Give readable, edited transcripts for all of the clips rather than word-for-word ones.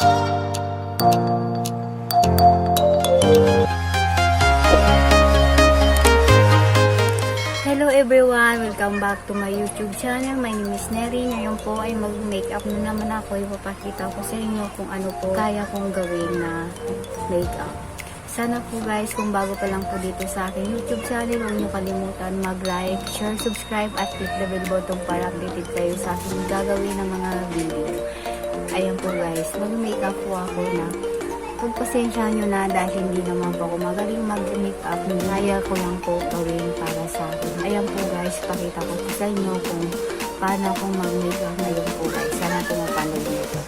Hello everyone! Welcome back to my YouTube channel. My name is Neri. Ngayon po ay mag-makeup na naman ako. Ipapakita ko sa inyo kung ano po kaya kong gawin na makeup. Sana po guys, kung bago pa lang po dito sa aking YouTube channel, huwag niyo kalimutan mag-like, share, subscribe at click the bell button para updated kayo sa aking gagawin ng mga video. Ayan po guys, mag-makeup po ako na pagpasensya nyo na dahil hindi naman po ako magaling mag-makeup. Kaya ko lang po gawin para sa akin. Ayan po guys, pakita ko sa inyo kung paano akong mag-makeup ngayon po guys. Sana po mapanood nyo ito.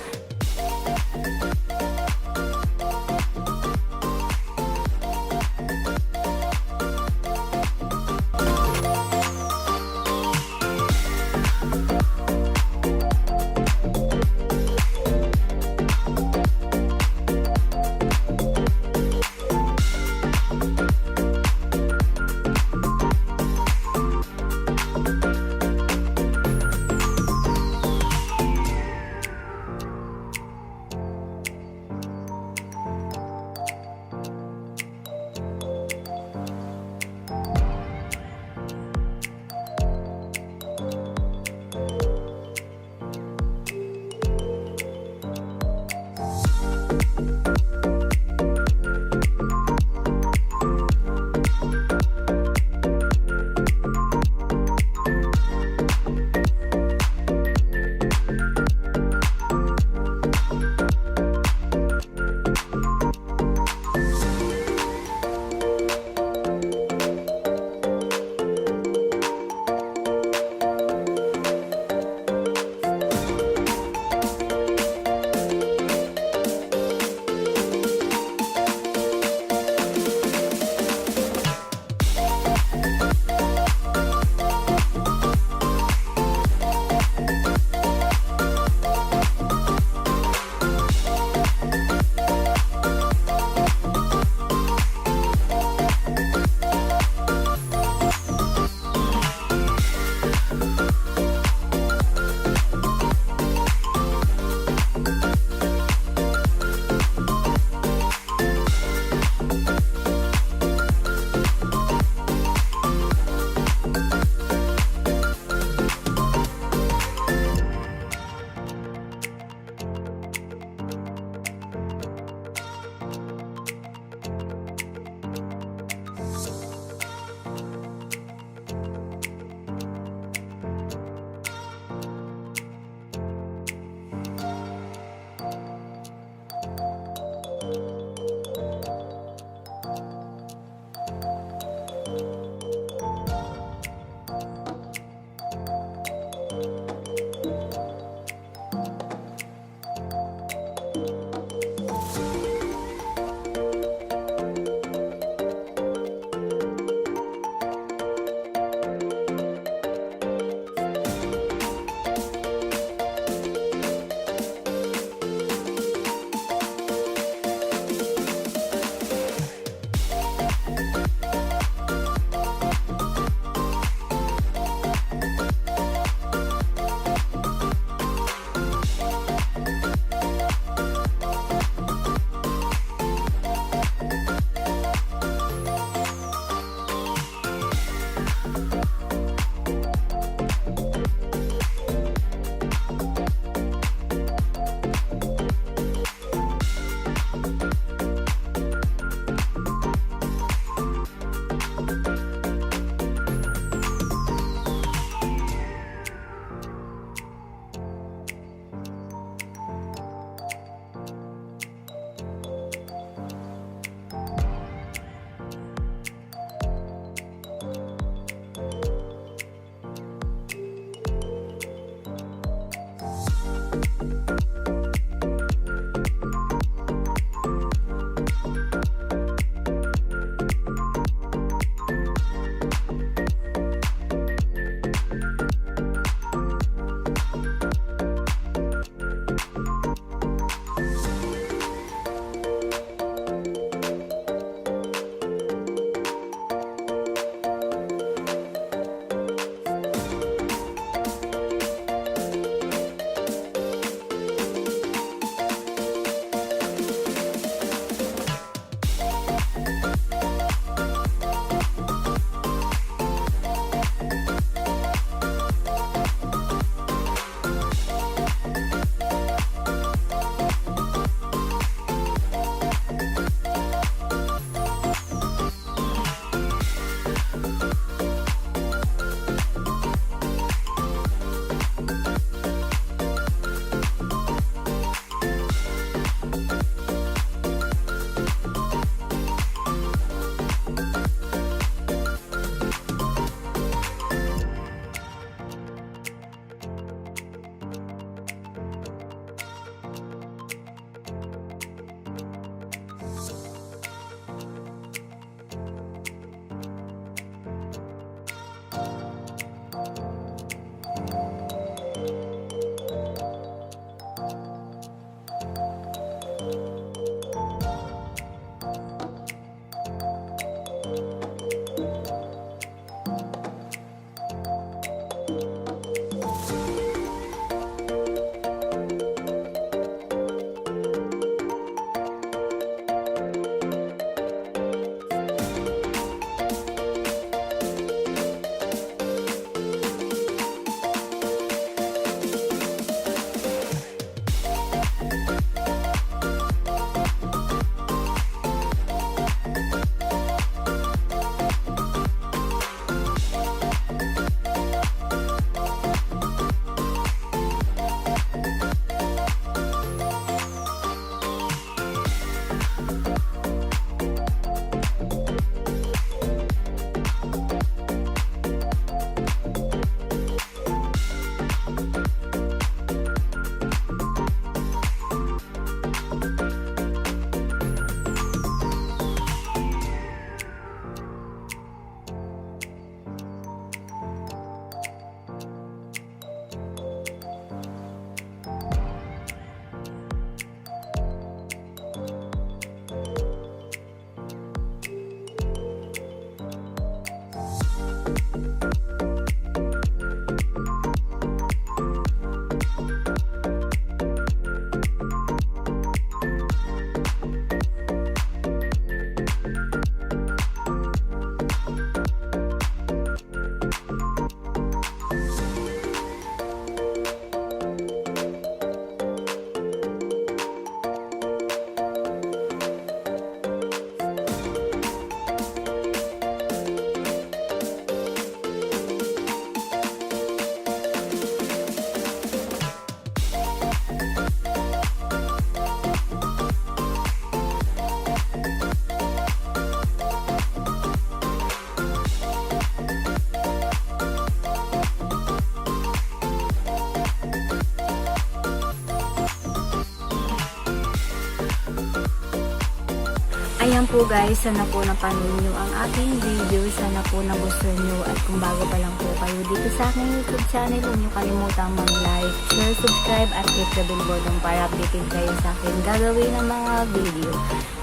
Ayan po guys, sana po napanood nyo ang aking video. Sana po nagustuhan nyo. At kung bago pa lang po kayo dito sa aking YouTube channel, huwag nyo kalimutang mag-like, share, subscribe at click the bell button para updated kayo sa akin gagawin ng mga video.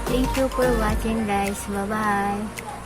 Thank you for watching guys. Bye-bye!